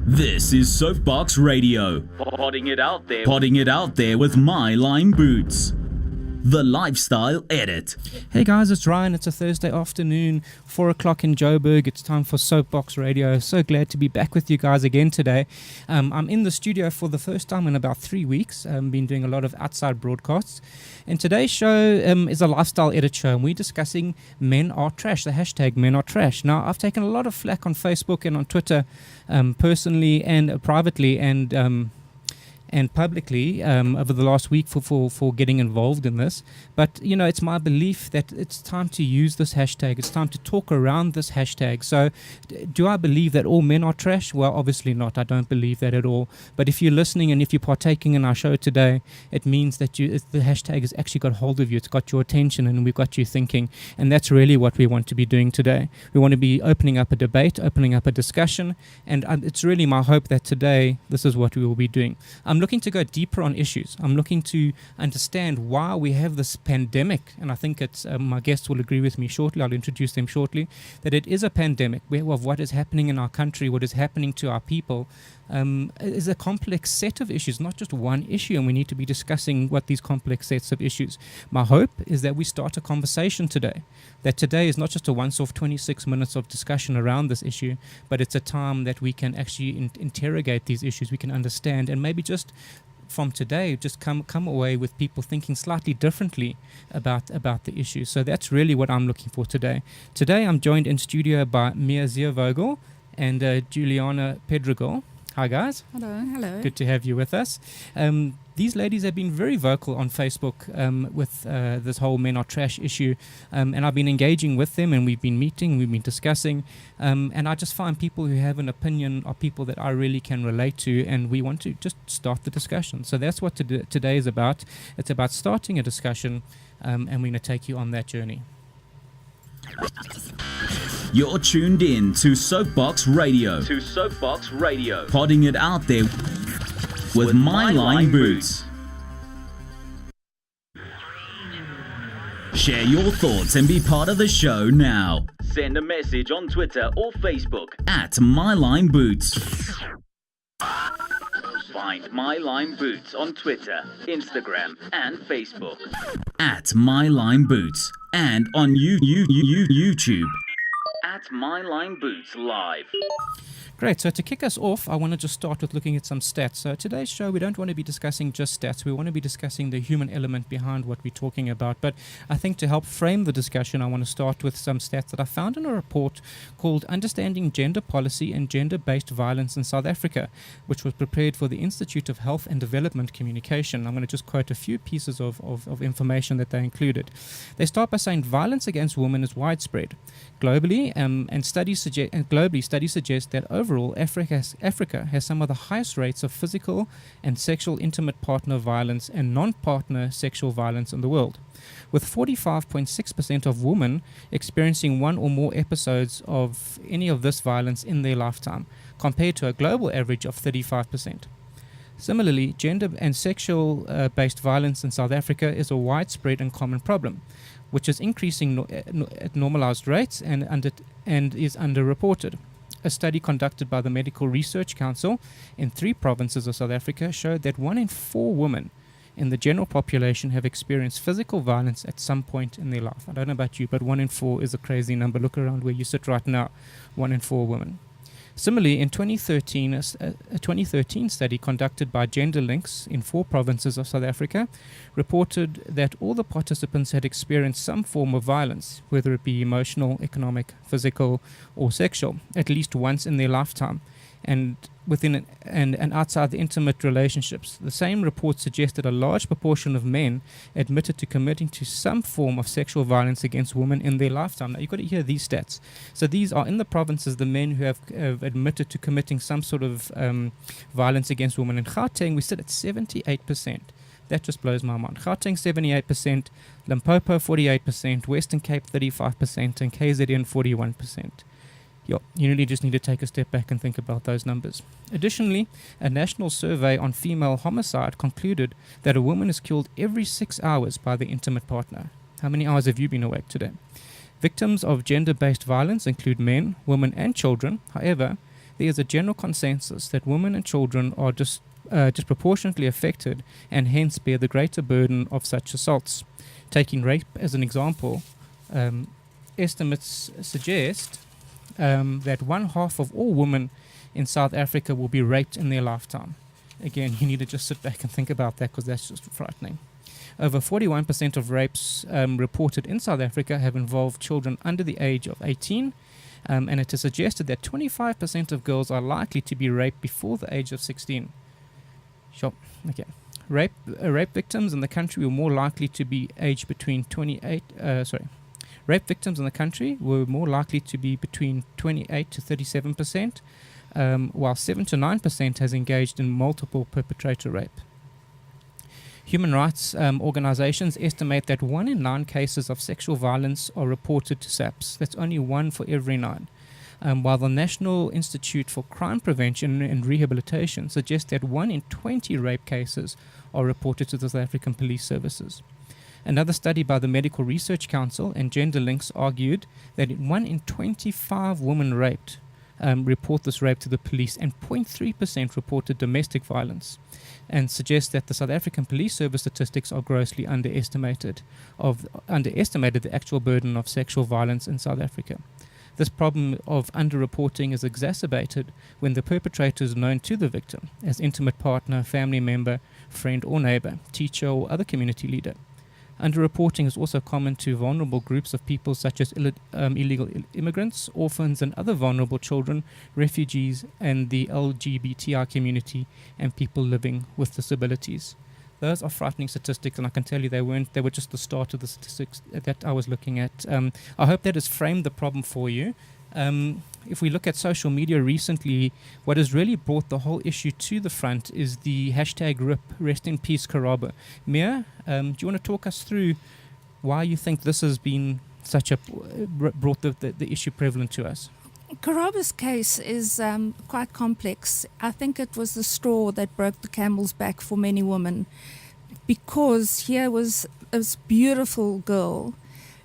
This is Soapbox Radio. Potting it out there with My Lime Boots. The Lifestyle Edit. Hey guys, it's Ryan. It's a Thursday afternoon, 4 o'clock in Joburg. It's time for Soapbox Radio. So glad to be back with you guys again today. I'm in the studio for the first time in about 3 weeks. I've been doing a lot of outside broadcasts. And today's show is a lifestyle edit show, and we're discussing men are trash, the hashtag men are trash. Now, I've taken a lot of flack on Facebook and on Twitter, personally and privately, and publicly over the last week for getting involved in this. But, you know, it's my belief that it's time to use this hashtag. It's time to talk around this hashtag. So do I believe that all men are trash? Well, obviously not. I don't believe that at all. But if you're listening and if you're partaking in our show today, it means that the hashtag has actually got hold of you. It's got your attention and we've got you thinking. And that's really what we want to be doing today. We want to be opening up a debate, opening up a discussion. And it's really my hope that today this is what we will be doing. I'm looking to go deeper on issues. I'm looking to understand why we have this pandemic, and I think it's my guests will agree with me shortly. I'll introduce them shortly. That it is a pandemic of what is happening in our country, what is happening to our people. Is a complex set of issues, not just one issue, and we need to be discussing what these complex sets of issues. My hope is that we start a conversation today, that today is not just a once-off 26 minutes of discussion around this issue, but it's a time that we can actually interrogate these issues, we can understand, and maybe just from today, just come away with people thinking slightly differently about the issues. So that's really what I'm looking for today. Today I'm joined in studio by Mia Ziervogel and Giuliana Pedregal. Hi guys. Hello. Good to have you with us. These ladies have been very vocal on Facebook with this whole men are trash issue, and I've been engaging with them, and we've been meeting, we've been discussing, and I just find people who have an opinion are people that I really can relate to, and we want to just start the discussion. So that's what today is about. It's about starting a discussion, and we're going to take you on that journey. You're tuned in to Soapbox Radio. Potting it out there with My Lime Boots. Share your thoughts and be part of the show now. Send a message on Twitter or Facebook at My Lime Boots. Find My Lime Boots on Twitter, Instagram, and Facebook at My Lime Boots, and on YouTube at My Lime Boots Live. Great. So to kick us off, I want to just start with looking at some stats. So today's show, we don't want to be discussing just stats. We want to be discussing the human element behind what we're talking about. But I think to help frame the discussion, I want to start with some stats that I found in a report called Understanding Gender Policy and Gender-Based Violence in South Africa, which was prepared for the Institute of Health and Development Communication. I'm going to just quote a few pieces of information that they included. They start by saying violence against women is widespread. Globally, studies suggest that overall, Africa has some of the highest rates of physical and sexual intimate partner violence and non-partner sexual violence in the world, with 45.6% of women experiencing one or more episodes of any of this violence in their lifetime, compared to a global average of 35%. Similarly, gender and sexual-based violence in South Africa is a widespread and common problem, which is increasing at normalized rates and is underreported. A study conducted by the Medical Research Council in 3 provinces of South Africa showed that 1 in 4 women in the general population have experienced physical violence at some point in their life. I don't know about you, but 1 in 4 is a crazy number. Look around where you sit right now, 1 in 4 women. Similarly, in 2013, a 2013 study conducted by Gender Links in 4 provinces of South Africa reported that all the participants had experienced some form of violence, whether it be emotional, economic, physical, or sexual, at least once in their lifetime, and within and outside the intimate relationships. The same report suggested a large proportion of men admitted to committing to some form of sexual violence against women in their lifetime. Now, you've got to hear these stats. So these are in the provinces, the men who have admitted to committing some sort of violence against women. In Gauteng, we sit at 78%. That just blows my mind. Gauteng, 78%, Limpopo, 48%, Western Cape, 35%, and KZN, 41%. You really just need to take a step back and think about those numbers. Additionally, a national survey on female homicide concluded that a woman is killed every 6 hours by their intimate partner. How many hours have you been awake today? Victims of gender-based violence include men, women, and children. However, there is a general consensus that women and children are disproportionately affected and hence bear the greater burden of such assaults. Taking rape as an example, estimates suggest that 1/2 of all women in South Africa will be raped in their lifetime. Again, you need to just sit back and think about that, because that's just frightening. Over 41% of rapes reported in South Africa have involved children under the age of 18, and it is suggested that 25% of girls are likely to be raped before the age of 16. Sure. Okay. Rape victims in the country were more likely to be aged between 28. Rape victims in the country were more likely to be between 28 to 37%, while 7 to 9% has engaged in multiple perpetrator rape. Human rights organizations estimate that 1 in 9 cases of sexual violence are reported to SAPS. That's only 1 for every 9. While the National Institute for Crime Prevention and Rehabilitation suggests that 1 in 20 rape cases are reported to the South African Police Services. Another study by the Medical Research Council and Gender Links argued that 1 in 25 women raped report this rape to the police, and 0.3% reported domestic violence, and suggest that the South African Police Service statistics are grossly underestimated the actual burden of sexual violence in South Africa. This problem of underreporting is exacerbated when the perpetrator is known to the victim as intimate partner, family member, friend or neighbor, teacher or other community leader. Underreporting is also common to vulnerable groups of people such as illegal immigrants, orphans and other vulnerable children, refugees and the LGBTI community, and people living with disabilities. Those are frightening statistics, and I can tell you they were just the start of the statistics that I was looking at. I hope that has framed the problem for you. If we look at social media recently, what has really brought the whole issue to the front is the hashtag RIP, Rest in Peace Karaba. Mia, do you want to talk us through why you think this has been brought the issue prevalent to us? Karaba's case is quite complex. I think it was the straw that broke the camel's back for many women, because here was this beautiful girl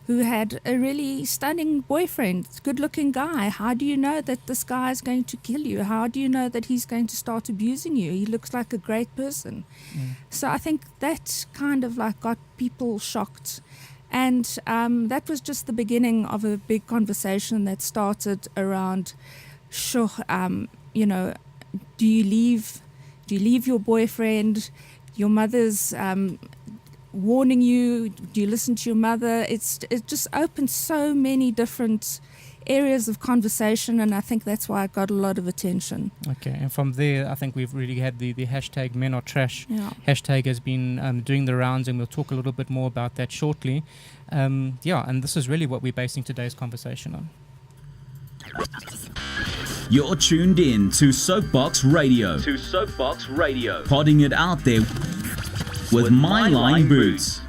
who had a really stunning boyfriend, good-looking guy. How do you know that this guy is going to kill you? How do you know that he's going to start abusing you? He looks like a great person. So I think that kind of like got people shocked. And that was just the beginning of a big conversation that started around, do you leave your boyfriend? Your mother's warning you. Do you listen to your mother? It just opened so many different areas of conversation, and I think that's why it got a lot of attention. Okay, and from there, I think we've really had the hashtag Men Are Trash. Yeah. Hashtag has been doing the rounds, and we'll talk a little bit more about that shortly. And this is really what we're basing today's conversation on. You're tuned in to Soapbox Radio. Podding it out there with My Line Boots.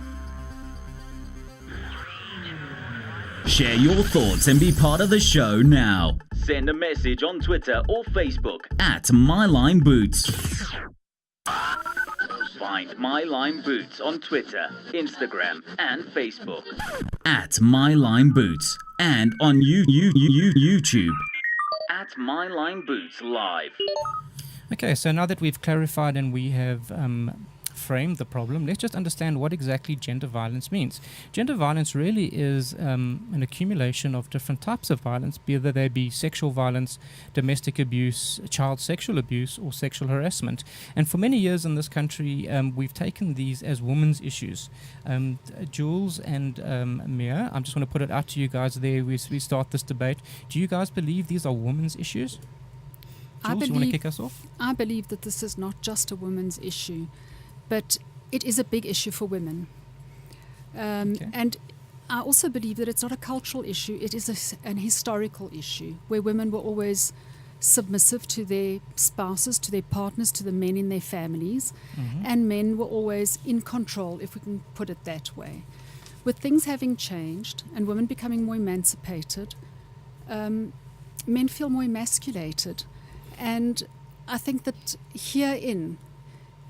Share your thoughts and be part of the show now. Send a message on Twitter or Facebook at My Line Boots. Find My Line Boots on Twitter, Instagram and Facebook at My Line Boots, and on YouTube at My Line Boots Live. Okay, so now that we've clarified and we have framed the problem, let's just understand what exactly gender violence means. Gender violence really is an accumulation of different types of violence, whether they be sexual violence, domestic abuse, child sexual abuse, or sexual harassment. And for many years in this country, we've taken these as women's issues. Jules and Mia, I'm just going to put it out to you guys there. We start this debate. Do you guys believe these are women's issues? Jules, you want to kick us off? I believe that this is not just a women's issue, but it is a big issue for women. Okay. And I also believe that it's not a cultural issue, it is an historical issue, where women were always submissive to their spouses, to their partners, to the men in their families, and men were always in control, if we can put it that way. With things having changed and women becoming more emancipated, men feel more emasculated. And I think that herein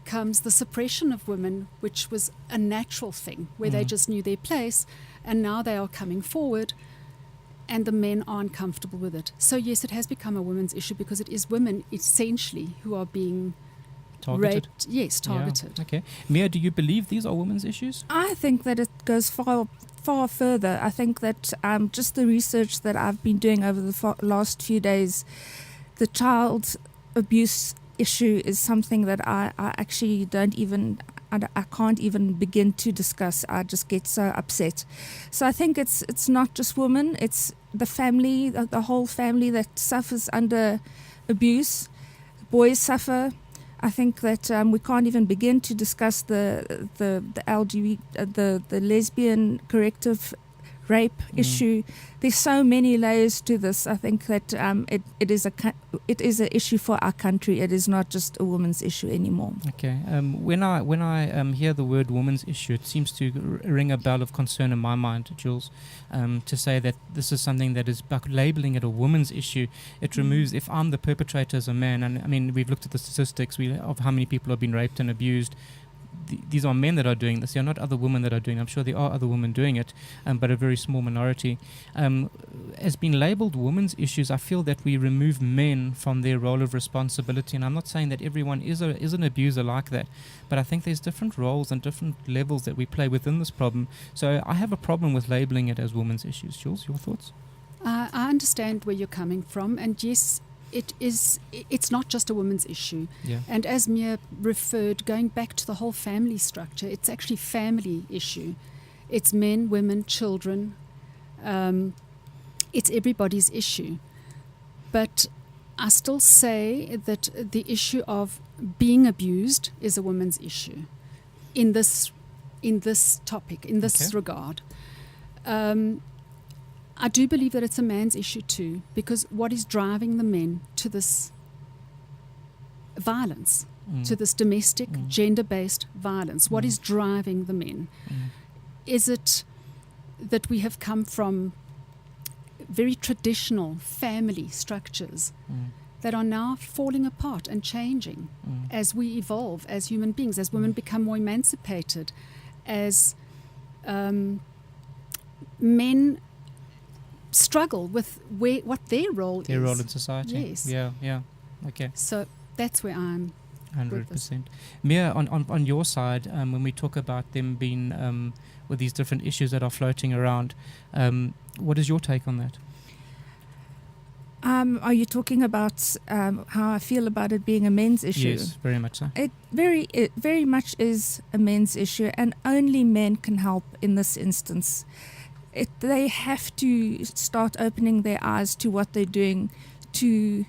comes the suppression of women, which was a natural thing, where they just knew their place, and now they are coming forward and the men aren't comfortable with it. So yes, it has become a women's issue because it is women essentially who are being Targeted. raped. Yes, targeted. Yeah. Okay. Mia, do you believe these are women's issues? I think that it goes far further. I think that just the research that I've been doing over the last few days, the child abuse issue is something that I actually I can't even begin to discuss. I just get so upset. So I think it's not just women, it's the family, the whole family that suffers under abuse. Boys suffer. I think that we can't even begin to discuss the LGBT, the lesbian corrective rape issue. There's so many layers to this. I think that it is an issue for our country. It is not just a woman's issue anymore. Okay. When I hear the word woman's issue, it seems to ring a bell of concern in my mind, Jules. To say that this is something that is labeling it a woman's issue, it removes, if I'm the perpetrator as a man, and I mean, we've looked at the statistics of how many people have been raped and abused. These are men that are doing this. They are not other women that are doing it. I'm sure there are other women doing it, but a very small minority. As being labelled women's issues, I feel that we remove men from their role of responsibility. And I'm not saying that everyone is an abuser like that, but I think there's different roles and different levels that we play within this problem. So I have a problem with labelling it as women's issues. Jules, your thoughts? I understand where you're coming from, and yes, it's not just a women's issue. Yeah. And as Mia referred, going back to the whole family structure, it's actually family issue. It's men, women, children. It's everybody's issue. But I still say that the issue of being abused is a woman's issue in this topic, in this regard. I do believe that it's a man's issue too, because what is driving the men to this violence, to this domestic, gender-based violence? What is driving the men? Is it that we have come from very traditional family structures that are now falling apart and changing as we evolve as human beings, as women become more emancipated, as men struggle with what their role is. Their role in society. Yes. Yeah. Okay. So that's where I'm 100%. Mia, on your side, when we talk about them being with these different issues that are floating around, what is your take on that? Are you talking about how I feel about it being a men's issue? Yes, very much so. It very much is a men's issue, and only men can help in this instance. They have to start opening their eyes to what they're doing to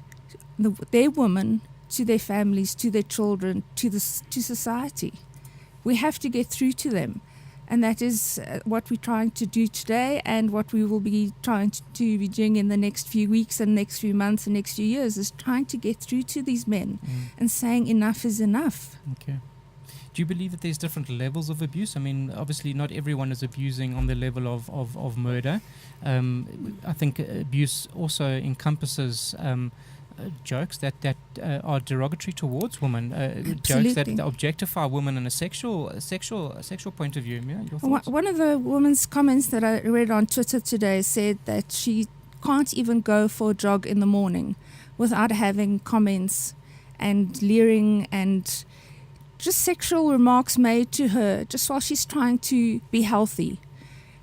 their women, to their families, to their children, to society. We have to get through to them, and that is what we're trying to do today, and what we will be trying to be doing in the next few weeks and next few months and next few years, is trying to get through to these men and saying enough is enough. Okay. Do you believe that there's different levels of abuse? I mean, obviously not everyone is abusing on the level of murder. I think abuse also encompasses jokes that are derogatory towards women, jokes that objectify women in a sexual point of view. Yeah, your thoughts? One of the woman's comments that I read on Twitter today said that she can't even go for a jog in the morning without having comments and leering and just sexual remarks made to her just while she's trying to be healthy.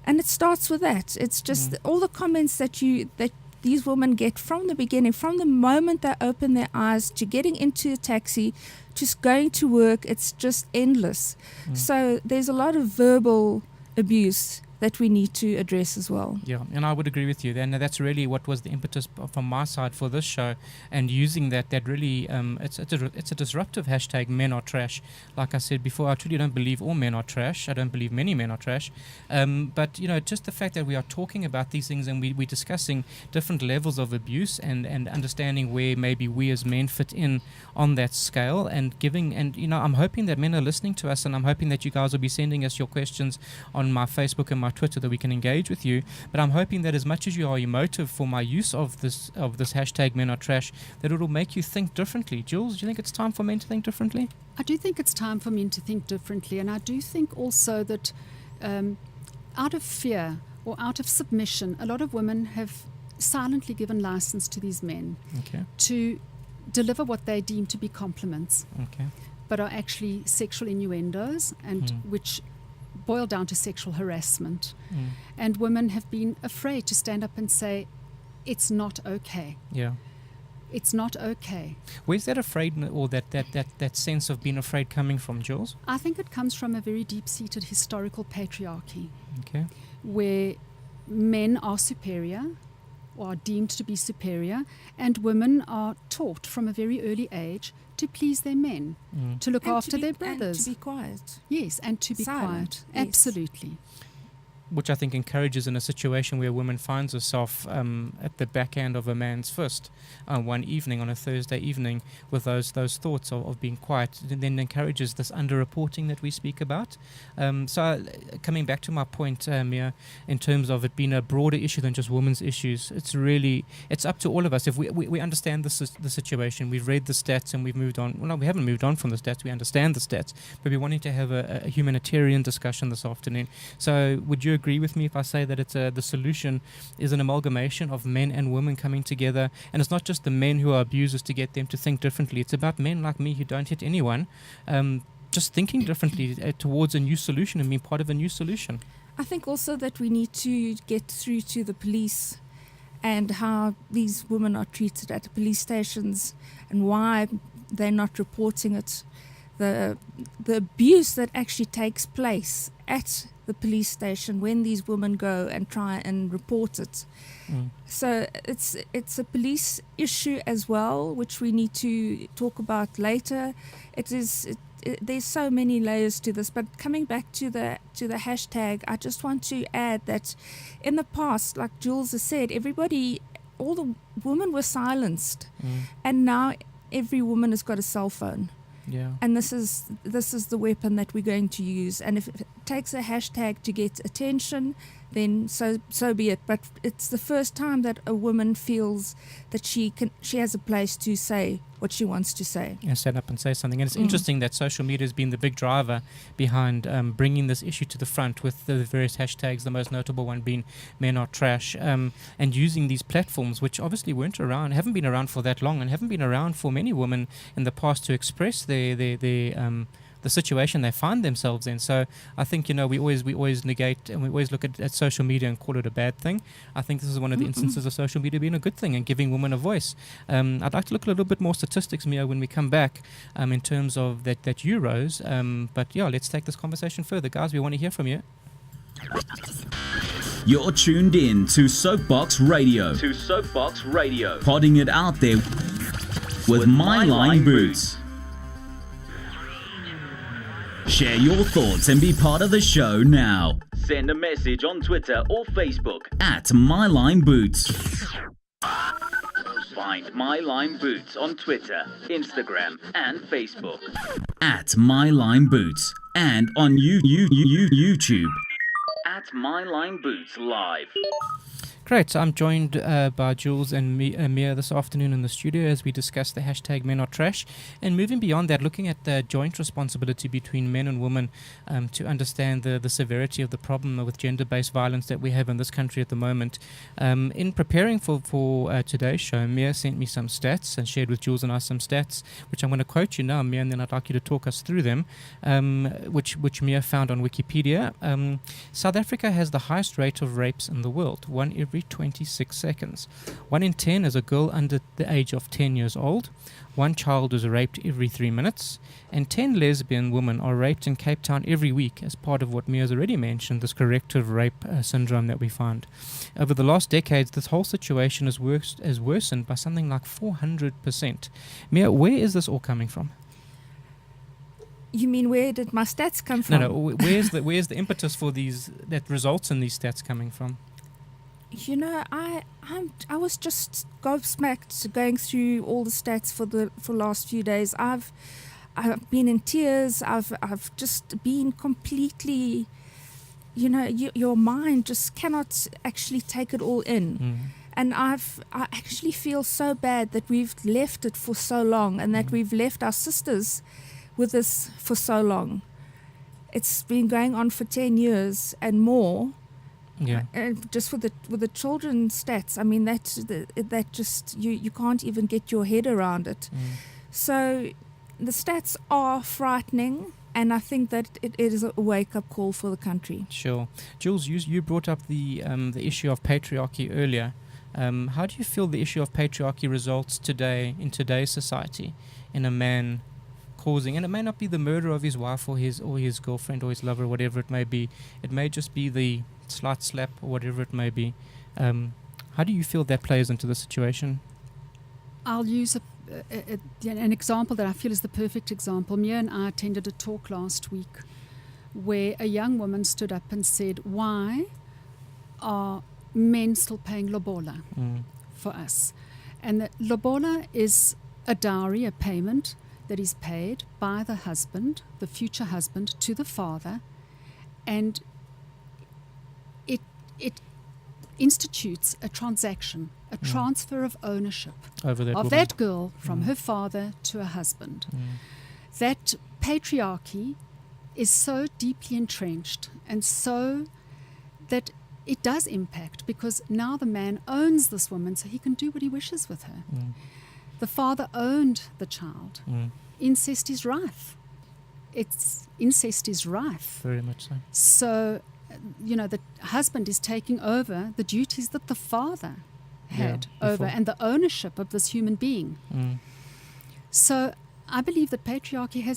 And it starts with that. It's just all the comments that these women get from the beginning, from the moment they open their eyes to getting into a taxi, just going to work. It's just endless. So there's a lot of verbal abuse that we need to address as well. Yeah, and I would agree with you. And that's really what was the impetus from my side for this show, and using that really, it's a disruptive hashtag, men are trash. Like I said before, I truly don't believe all men are trash. I don't believe many men are trash. But, just the fact that we are talking about these things and we're discussing different levels of abuse and understanding where maybe we as men fit in on that scale, and I'm hoping that men are listening to us, and I'm hoping that you guys will be sending us your questions on my Facebook and my Twitter, that we can engage with you. But I'm hoping that as much as you are emotive for my use of this hashtag men are trash, that it will make you think differently. Jules, do you think it's time for men to think differently? I do think it's time for men to think differently, and I do think also that out of fear or out of submission, a lot of women have silently given license to these men to deliver what they deem to be compliments, but are actually sexual innuendos, and which boil down to sexual harassment. And women have been afraid to stand up and say, it's not okay. It's not okay. Where's that afraid, or that sense of being afraid coming from, Jules? I think it comes from a very deep-seated historical patriarchy, where men are superior, or are deemed to be superior, and women are taught from a very early age to please their men, to look after their brothers. And to be quiet. Yes, and to be Silent. quiet. Yes. Absolutely. Which I think encourages in a situation where a woman finds herself at the back end of a man's fist one evening, on a Thursday evening, with those thoughts of being quiet, and then encourages this underreporting that we speak about. So coming back to my point, Mia, in terms of it being a broader issue than just women's issues, it's up to all of us. If we understand the situation, we've read the stats and we've moved on. Well, no, we haven't moved on from the stats. We understand the stats, but we're wanting to have a humanitarian discussion this afternoon. So would you agree with me if I say that the solution is an amalgamation of men and women coming together, and it's not just the men who are abusers to get them to think differently. It's about men like me who don't hit anyone, just thinking differently towards a new solution and being part of a new solution. I think also that we need to get through to the police and how these women are treated at the police stations and why they're not reporting it. The abuse that actually takes place at the police station when these women go and try and report it. So it's a police issue as well, which we need to talk about later. There's so many layers to this, but coming back to the hashtag, I just want to add that in the past, like Jules has said, all the women were silenced, and now every woman has got a cell phone. And this is the weapon that we're going to use. And if it takes a hashtag to get attention, then so be it. But it's the first time that a woman feels that she has a place to say what she wants to say. And stand up and say something. And it's interesting that social media has been the big driver behind bringing this issue to the front, with the various hashtags, the most notable one being Men Are Trash, and using these platforms, which obviously haven't been around for that long, and haven't been around for many women in the past to express the situation they find themselves in. So I think, we always negate, and we always look at social media and call it a bad thing. I think this is one of the instances of social media being a good thing and giving women a voice. I'd like to look a little bit more statistics, Mia, when we come back, in terms of that Euros. But yeah, let's take this conversation further. Guys, we want to hear from you. You're tuned in to Soapbox Radio. Podding it out there with My Line Boots. Share your thoughts and be part of the show now. Send a message on Twitter or Facebook at My Line Boots. Find My Line Boots on Twitter, Instagram, and Facebook at My Line Boots, and on YouTube at My Line Boots Live. Great. So I'm joined by Jules and Mia this afternoon in the studio as we discuss the hashtag Men Are Trash, and moving beyond that, looking at the joint responsibility between men and women to understand the severity of the problem with gender-based violence that we have in this country at the moment. In preparing for today's show, Mia sent me some stats and shared with Jules and I some stats, which I'm going to quote you now, Mia, and then I'd like you to talk us through them, which Mia found on Wikipedia. South Africa has the highest rate of rapes in the world, one every 26 seconds. 1 in 10 is a girl under the age of 10 years old. 1 child is raped every 3 minutes. And 10 lesbian women are raped in Cape Town every week as part of what Mia's already mentioned, this corrective rape syndrome that we find. Over the last decades, this whole situation has worsened by something like 400%. Mia, where is this all coming from? You mean, where did my stats come from? No. Where's the impetus for these, that results in these stats coming from? I was just gobsmacked going through all the stats for last few days. I've been in tears. I've just been completely, your mind just cannot actually take it all in. And I actually feel so bad that we've left it for so long, and that we've left our sisters with this for so long. It's been going on for 10 years and more. Yeah. Just with the children's stats, I mean that just you can't even get your head around it. So the stats are frightening, and I think that it is a wake-up call for the country. Sure. Jules, you brought up the issue of patriarchy earlier. How do you feel the issue of patriarchy results today in today's society in a man causing, and it may not be the murder of his wife or his girlfriend or his lover, whatever it may be. It may just be the slight slap or whatever it may be. How do you feel that plays into the situation? I'll use an example that I feel is the perfect example. Mia and I attended a talk last week where a young woman stood up and said, why are men still paying lobola for us? And the lobola is a dowry, a payment that is paid by the husband, the future husband, to the father, and it institutes a transaction, a transfer of ownership over that of woman. that girl from her father to a husband. That patriarchy is so deeply entrenched, and so that it does impact, because now the man owns this woman, so he can do what he wishes with her. The father owned the child. Incest is rife. Incest is rife. Very much so. So, the husband is taking over the duties that the father had over, and the ownership of this human being. So I believe that patriarchy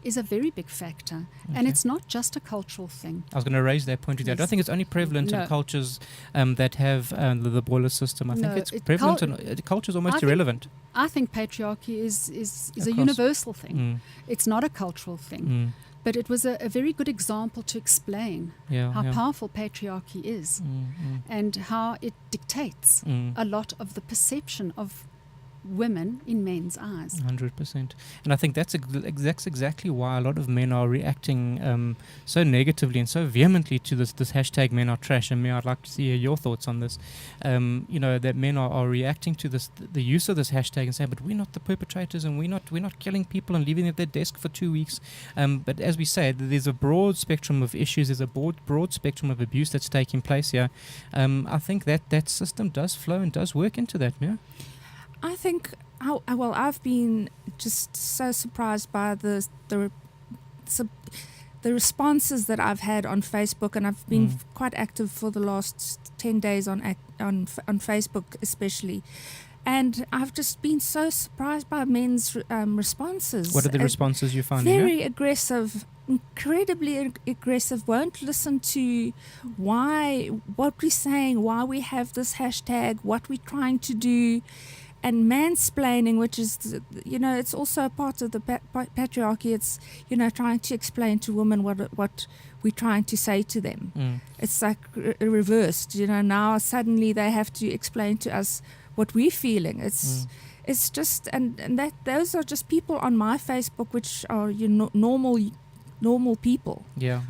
is a very big factor, and it's not just a cultural thing. I was going to raise that point with you. I don't think it's only prevalent in cultures that have the boiler system. I think it's prevalent in cultures almost irrelevant. I think patriarchy is a universal thing. It's not a cultural thing. But it was a very good example to explain how powerful patriarchy is and how it dictates a lot of the perception of women in men's eyes. 100%. And I think that's exactly why a lot of men are reacting so negatively and so vehemently to this hashtag men are trash. And I'd like to see your thoughts on this. That men are reacting to the use of this hashtag and saying, but we're not the perpetrators, and we're not killing people and leaving them at their desk for 2 weeks. But as we said, there's a broad spectrum of issues. There's a broad spectrum of abuse that's taking place here. I think that system does flow and does work into that, yeah? I think, I've been just so surprised by the responses that I've had on Facebook, and I've been quite active for the last 10 days on Facebook especially. And I've just been so surprised by men's responses. What are the responses you find? Very aggressive, incredibly aggressive, won't listen to what we're saying, why we have this hashtag, what we're trying to do. And mansplaining, which is, it's also a part of the patriarchy. It's, trying to explain to women what we're trying to say to them. It's like reversed, now suddenly they have to explain to us what we're feeling. It's just, and that those are just people on my Facebook, which are, normal people. Yeah.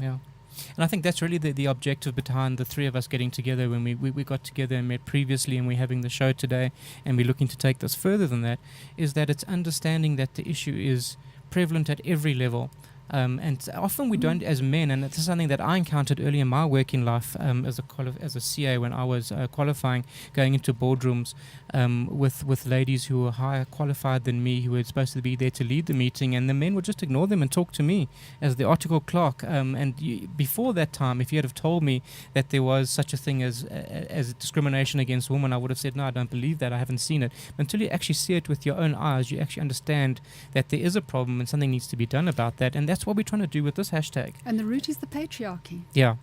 And I think that's really the objective behind the three of us getting together when we got together and met previously, and we're having the show today, and we're looking to take this further than that, is that it's understanding that the issue is prevalent at every level. And often we don't, as men, and it's something that I encountered early in my working life as a CA when I was qualifying, going into boardrooms with ladies who were higher qualified than me, who were supposed to be there to lead the meeting, and the men would just ignore them and talk to me as the article clerk. Before that time, if you had have told me that there was such a thing as discrimination against women, I would have said, no, I don't believe that, I haven't seen it. But until you actually see it with your own eyes, you actually understand that there is a problem and something needs to be done about that. And that's what we're trying to do with this hashtag. And the root is the patriarchy. Yeah.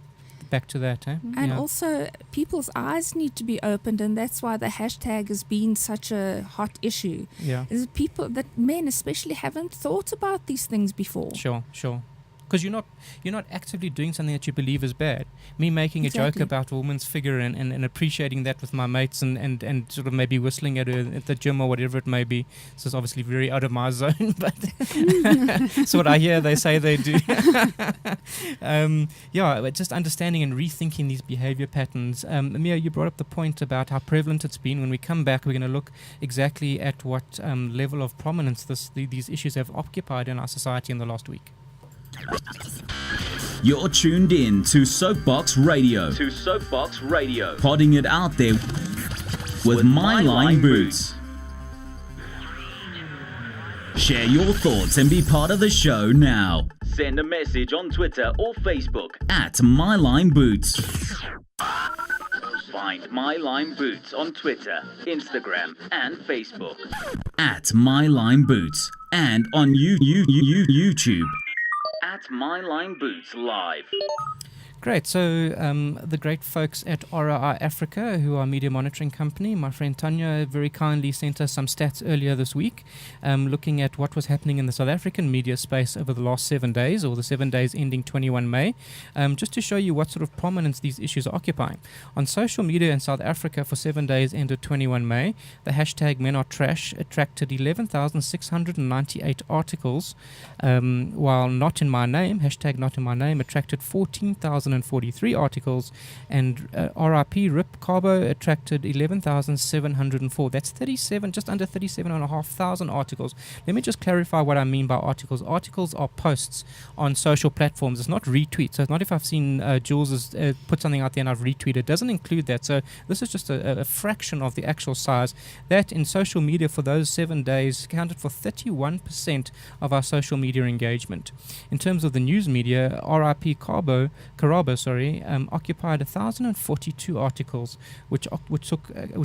Back to that, eh? And also, people's eyes need to be opened, and that's why the hashtag has been such a hot issue. Yeah. Is that men especially haven't thought about these things before. Sure. Because you're not actively doing something that you believe is bad. Me making a joke about a woman's figure and appreciating that with my mates and sort of maybe whistling at her at the gym or whatever it may be. This is obviously very out of my zone, but it's what I hear they say they do. But just understanding and rethinking these behavior patterns. Mia, you brought up the point about how prevalent it's been. When we come back, we're going to look exactly at what level of prominence these issues have occupied in our society in the last week. You're tuned in to Soapbox Radio. Podding it out there with My Line Boots. Share your thoughts and be part of the show now. Send a message on Twitter or Facebook at My Line Boots. Find My Line Boots on Twitter, Instagram, and Facebook at My Line Boots, and on YouTube at My Line Boots Live. Great. So the great folks at ROI Africa, who are a media monitoring company, my friend Tanya very kindly sent us some stats earlier this week, looking at what was happening in the South African media space over the last 7 days, or the 7 days ending 21 May, just to show you what sort of prominence these issues are occupying. On social media in South Africa for 7 days ended 21 May, the hashtag Men Are Trash attracted 11,698 articles, while Not In My Name, hashtag Not In My Name, attracted 14,043 articles, and RIP Rip Carbo attracted 11,704. That's 37, just under 37,500 articles. Let me just clarify what I mean by articles. Articles are posts on social platforms. It's not retweets. So it's not if I've seen Jules put something out there and I've retweeted. It doesn't include that. So this is just a fraction of the actual size. That in social media for those 7 days accounted for 31% of our social media engagement. In terms of the news media, RIP Carabo, occupied 1,042 articles, which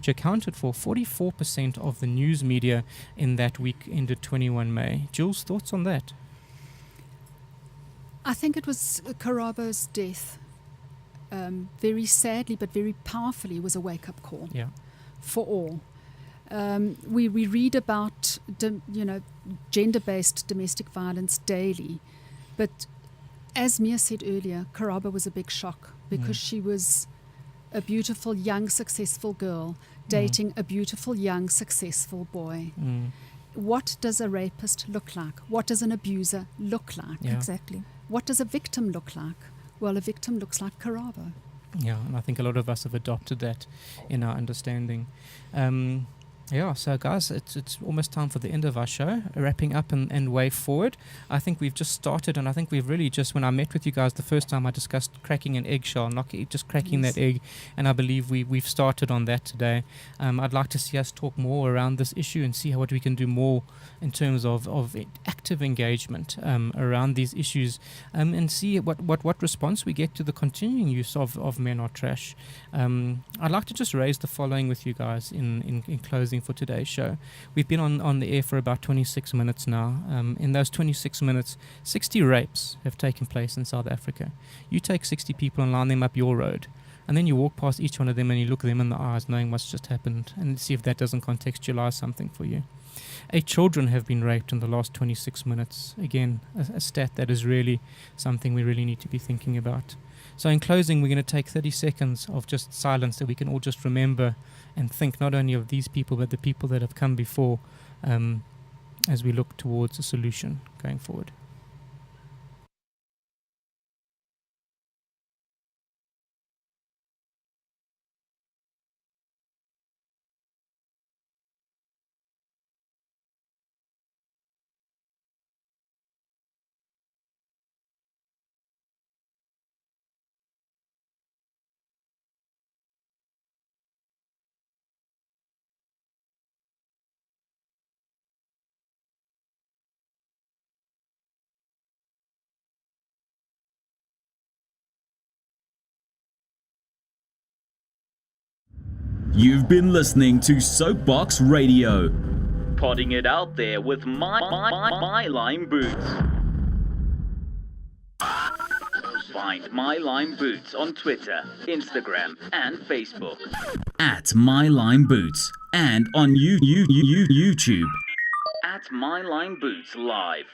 accounted for 44% of the news media in that week ended 21 May. Jules, thoughts on that? I think it was Karabo's death, very sadly but very powerfully, was a wake-up call for all. We read about gender-based domestic violence daily, but as Mia said earlier, Karaba was a big shock because she was a beautiful, young, successful girl dating a beautiful, young, successful boy. What does a rapist look like? What does an abuser look like? Yeah. Exactly. What does a victim look like? Well, a victim looks like Karaba. Yeah, and I think a lot of us have adopted that in our understanding. So guys, it's almost time for the end of our show, wrapping up and way forward. I think we've just started, and I think we've really just, when I met with you guys the first time, I discussed cracking an eggshell, just cracking that egg, and I believe we've started on that today. I'd like to see us talk more around this issue and see what we can do more in terms of active engagement around these issues, and see what response we get to the continuing use of Men Are Trash. I'd like to just raise the following with you guys in closing for today's show. We've been on the air for about 26 minutes now. In those 26 minutes, 60 rapes have taken place in South Africa. You take 60 people and line them up your road, and then you walk past each one of them and you look them in the eyes knowing what's just happened, and see if that doesn't contextualize something for you. 8 children have been raped in the last 26 minutes. Again, a stat that is really something we really need to be thinking about. So in closing, we're going to take 30 seconds of just silence that we can all just remember and think not only of these people, but the people that have come before, as we look towards a solution going forward. You've been listening to Soapbox Radio, podding it out there with My Line Boots. Find My Line Boots on Twitter, Instagram, and Facebook at My Line Boots, and on YouTube at My Line Boots Live.